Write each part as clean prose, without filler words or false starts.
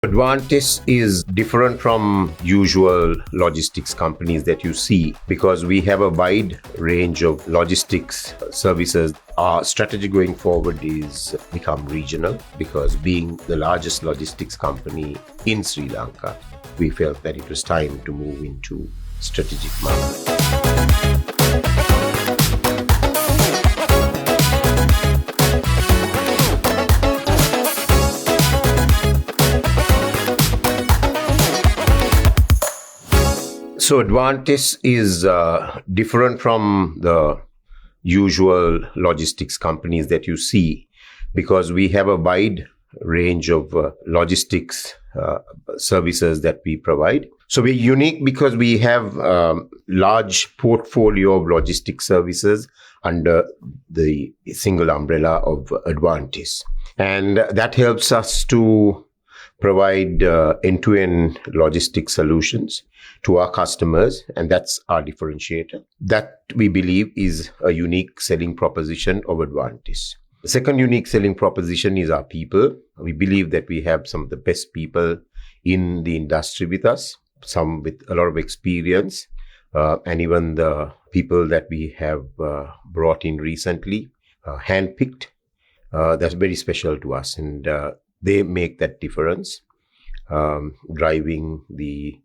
Advantis is different from usual logistics companies that you see because we have a wide range of logistics services. Our strategy going forward is become regional because being the largest logistics company in Sri Lanka, we felt that it was time to move into strategic markets. So Advantis is different from the usual logistics companies that you see because we have a wide range of logistics services that we provide. So we're unique because we have a large portfolio of logistics services under the single umbrella of Advantis. And that helps us to provide end-to-end logistics solutions to our customers, and that's our differentiator. That we believe is a unique selling proposition of Advantis. The second unique selling proposition is our people. We believe that we have some of the best people in the industry with us, some with a lot of experience, and even the people that we have brought in recently, handpicked, that's very special to us, and they make that difference, driving the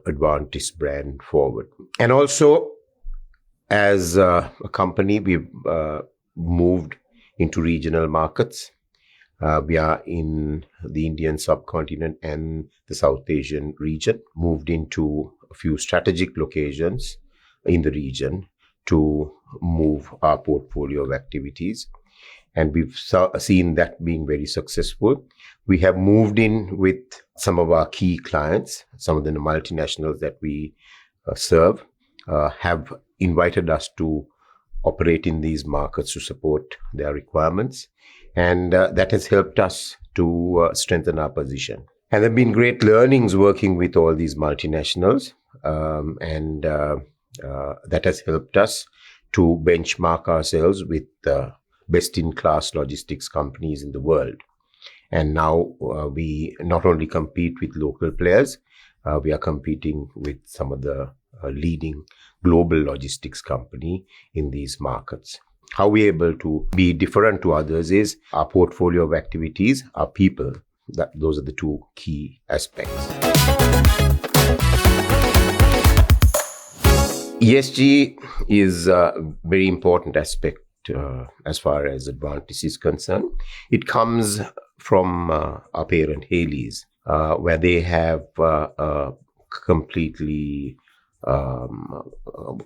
Advantis brand forward. And also, as a company, we've moved into regional markets. We are in the Indian subcontinent and the South Asian region, moved into a few strategic locations in the region to move our portfolio of activities. And we've seen that being very successful. We have moved in with some of our key clients, some of the multinationals that we serve, have invited us to operate in these markets to support their requirements. And that has helped us to strengthen our position. And there have been great learnings working with all these multinationals. And that has helped us to benchmark ourselves with best-in-class logistics companies in the world. And now we not only compete with local players, we are competing with some of the leading global logistics company in these markets. How we're able to be different to others is our portfolio of activities, our people. Those are the two key aspects. ESG is a very important aspect as far as Advantis is concerned. It comes from our parent Haley's, where they have a completely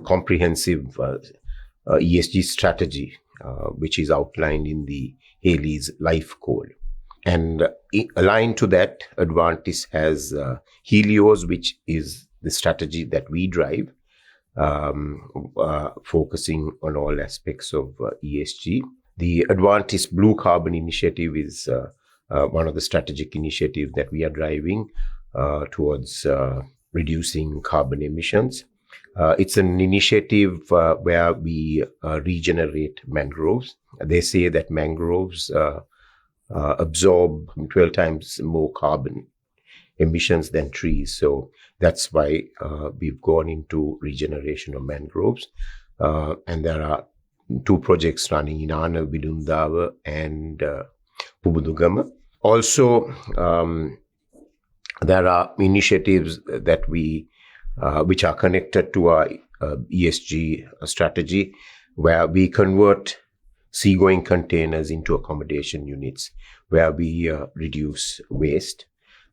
comprehensive ESG strategy, which is outlined in the Haley's Life Code. And aligned to that, Advantis has Helios, which is the strategy that we drive, focusing on all aspects of ESG. The Advantis Blue Carbon Initiative is one of the strategic initiatives that we are driving towards reducing carbon emissions. It's an initiative where we regenerate mangroves. They say that mangroves absorb 12 times more carbon emissions than trees. So that's why we've gone into regeneration of mangroves. And there are two projects running in Ana Vidundava and Pubudugama. Also, there are initiatives that we which are connected to our ESG strategy, where we convert seagoing containers into accommodation units, where we reduce waste.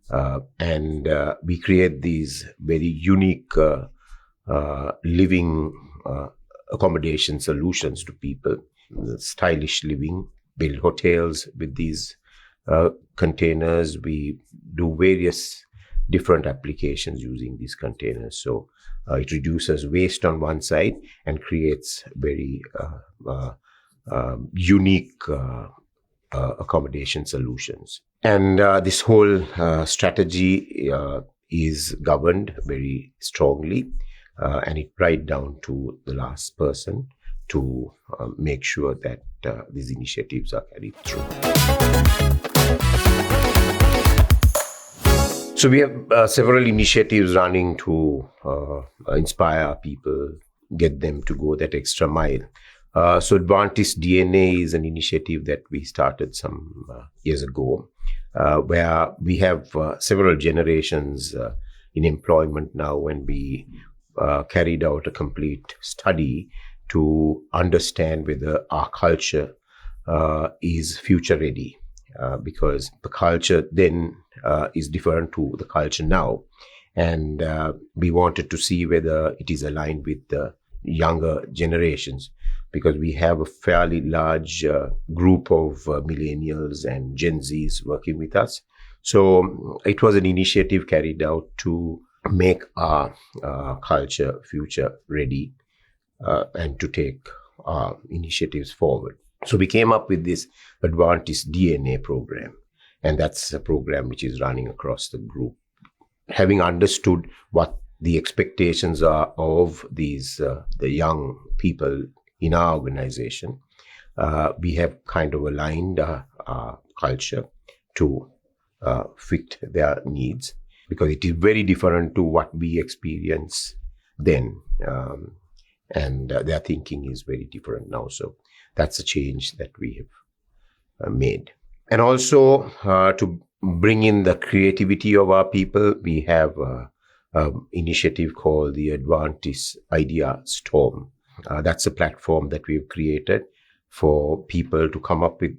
And we create these very unique living accommodation solutions to people. Stylish living, build hotels with these containers. We do various different applications using these containers. So it reduces waste on one side and creates very unique accommodation solutions. And this whole strategy is governed very strongly, and it right down to the last person to make sure that these initiatives are carried through. So we have several initiatives running to inspire people, get them to go that extra mile. So Advantis DNA is an initiative that we started some years ago, where we have several generations in employment now, and we carried out a complete study to understand whether our culture is future ready, because the culture then is different to the culture now. And we wanted to see whether it is aligned with the younger generations, because we have a fairly large group of millennials and Gen Zs working with us. So it was an initiative carried out to make our culture future ready and to take our initiatives forward. So we came up with this Advantis DNA program, and that's a program which is running across the group. Having understood what the expectations are of these the young people in our organization, we have kind of aligned our culture to fit their needs, because it is very different to what we experience then, and their thinking is very different now. So that's a change that we have made. And also to bring in the creativity of our people, we have an initiative called the Advantis Idea Storm. That's a platform that we've created for people to come up with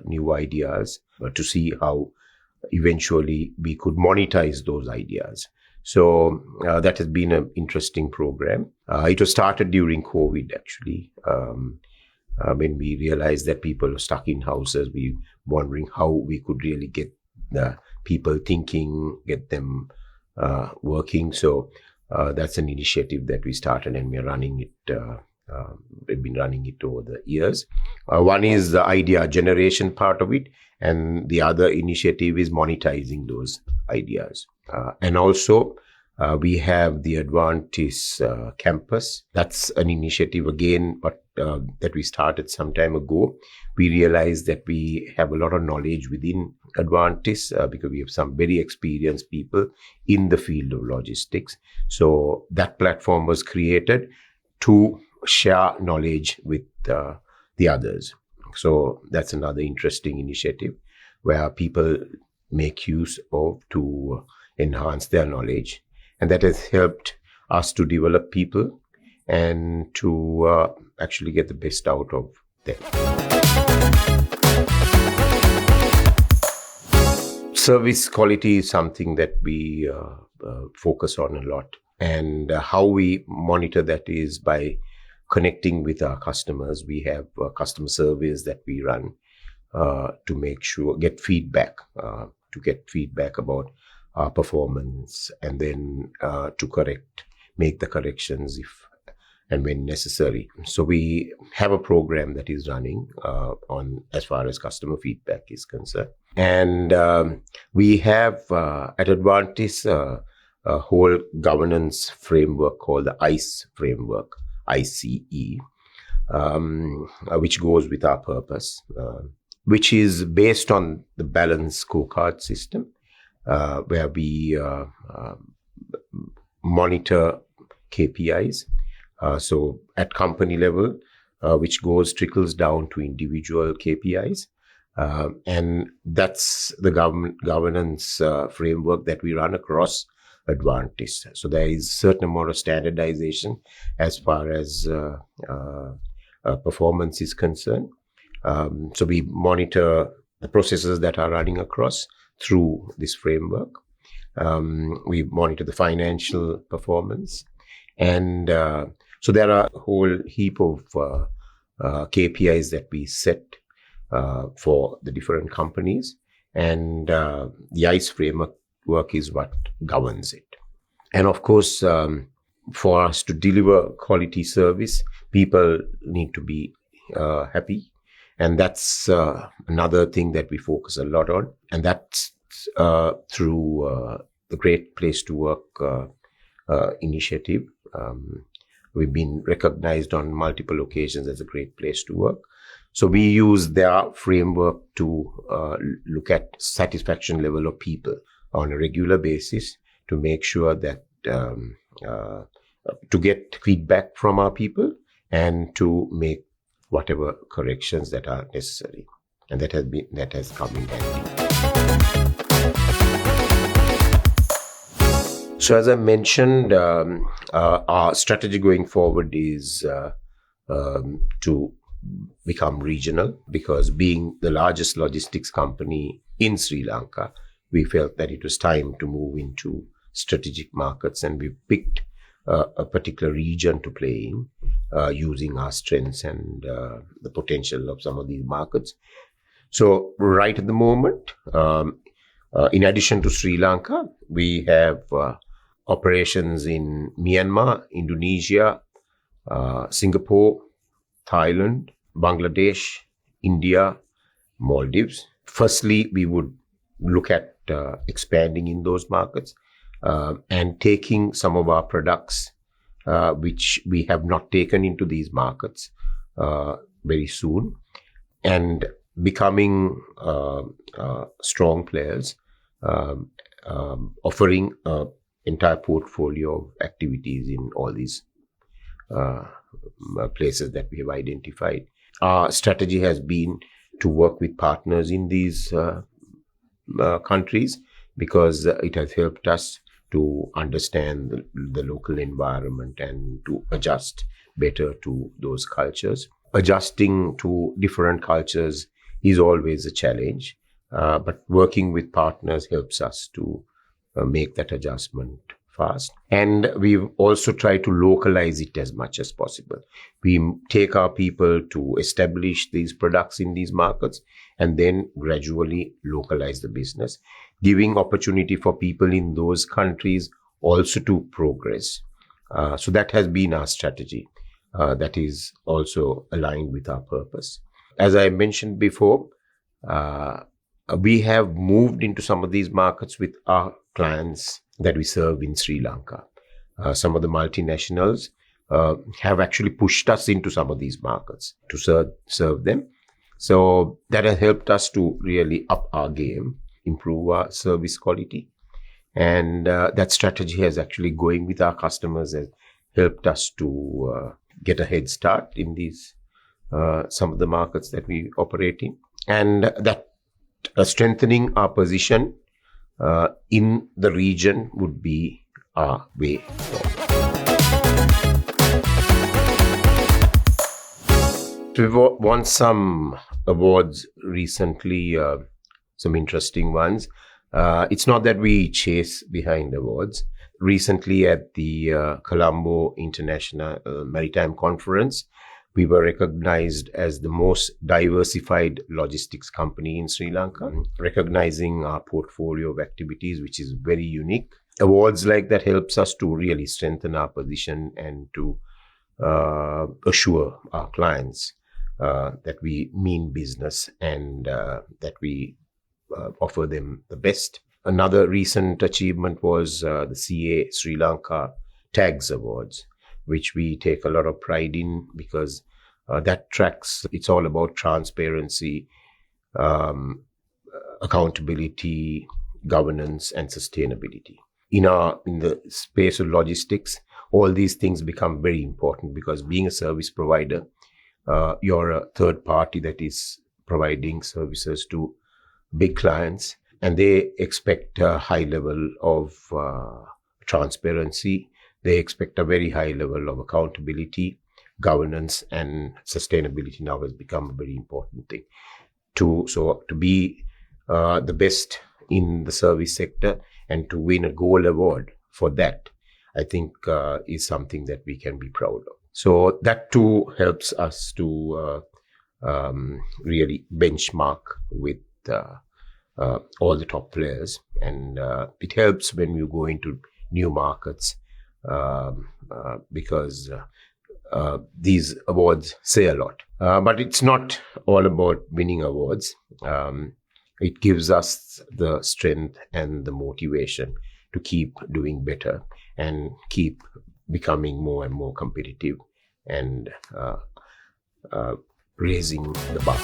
new ideas, to see how eventually we could monetize those ideas. So that has been an interesting program. It was started during COVID, actually. When we realized that people are stuck in houses, we were wondering how we could really get the people thinking, get them working. So that's an initiative that we started, and we're running it. We've been running it over the years. One is the idea generation part of it, and the other initiative is monetizing those ideas. And also, we have the Advantis campus. That's an initiative again, but that we started some time ago. We realized that we have a lot of knowledge within Advantis because we have some very experienced people in the field of logistics. So that platform was created to share knowledge with the others. So that's another interesting initiative where people make use of to enhance their knowledge. And that has helped us to develop people and to actually get the best out of them. Service quality is something that we focus on a lot. And how we monitor that is by connecting with our customers. We have customer surveys that we run to make sure, get feedback about our performance, and then to make the corrections if and when necessary. So we have a program that is running on as far as customer feedback is concerned. And we have at Advantis a whole governance framework called the ICE framework, ICE, which goes with our purpose, which is based on the balanced scorecard system, where we monitor KPIs. So at company level, which trickles down to individual KPIs. And that's the governance framework that we run across Advantis. So there is a certain amount of standardization as far as performance is concerned. So we monitor the processes that are running across through this framework. We monitor the financial performance. And so there are a whole heap of KPIs that we set for the different companies. And the ICE framework is what governs it. And of course, for us to deliver quality service, people need to be happy. And that's another thing that we focus a lot on. And that's through the Great Place to Work initiative. We've been recognized on multiple occasions as a great place to work. So we use their framework to look at satisfaction level of people. on a regular basis to make sure that to get feedback from our people and to make whatever corrections that are necessary. And that has come in handy. So as I mentioned, our strategy going forward is to become regional, because being the largest logistics company in Sri Lanka, we felt that it was time to move into strategic markets, and we picked a particular region to play in, using our strengths and the potential of some of these markets. So right at the moment, in addition to Sri Lanka, we have operations in Myanmar, Indonesia, Singapore, Thailand, Bangladesh, India, Maldives. Firstly, we would look at expanding in those markets and taking some of our products which we have not taken into these markets very soon, and becoming strong players, offering an entire portfolio of activities in all these places that we have identified. Our strategy has been to work with partners in these countries, because it has helped us to understand the local environment and to adjust better to those cultures. Adjusting to different cultures is always a challenge, but working with partners helps us to make that adjustment fast. And we've also tried to localize it as much as possible. We take our people to establish these products in these markets and then gradually localize the business, giving opportunity for people in those countries also to progress. So that has been our strategy. That is also aligned with our purpose. As I mentioned before, we have moved into some of these markets with our clients that we serve in Sri Lanka. Some of the multinationals have actually pushed us into some of these markets to serve them. So that has helped us to really up our game, improve our service quality. And that strategy has actually, going with our customers, has helped us to get a head start in these some of the markets that we operate in. And that strengthening our position in the region would be our way forward. We've won some awards recently, some interesting ones. It's not that we chase behind awards. Recently at the Colombo International Maritime Conference, we were recognized as the most diversified logistics company in Sri Lanka, recognizing our portfolio of activities, which is very unique. Awards like that helps us to really strengthen our position and to assure our clients that we mean business and that we offer them the best. Another recent achievement was the CA Sri Lanka Tags Awards, which we take a lot of pride in, because that tracks, it's all about transparency, accountability, governance, and sustainability. In the space of logistics, all these things become very important, because being a service provider, you're a third party that is providing services to big clients, and they expect a high level of transparency. They expect a very high level of accountability, governance, and sustainability now has become a very important thing. To be the best in the service sector and to win a gold award for that, I think is something that we can be proud of. So that too helps us to really benchmark with all the top players, and it helps when you go into new markets, because these awards say a lot. But it's not all about winning awards. It gives us the strength and the motivation to keep doing better and keep becoming more and more competitive and raising the bar.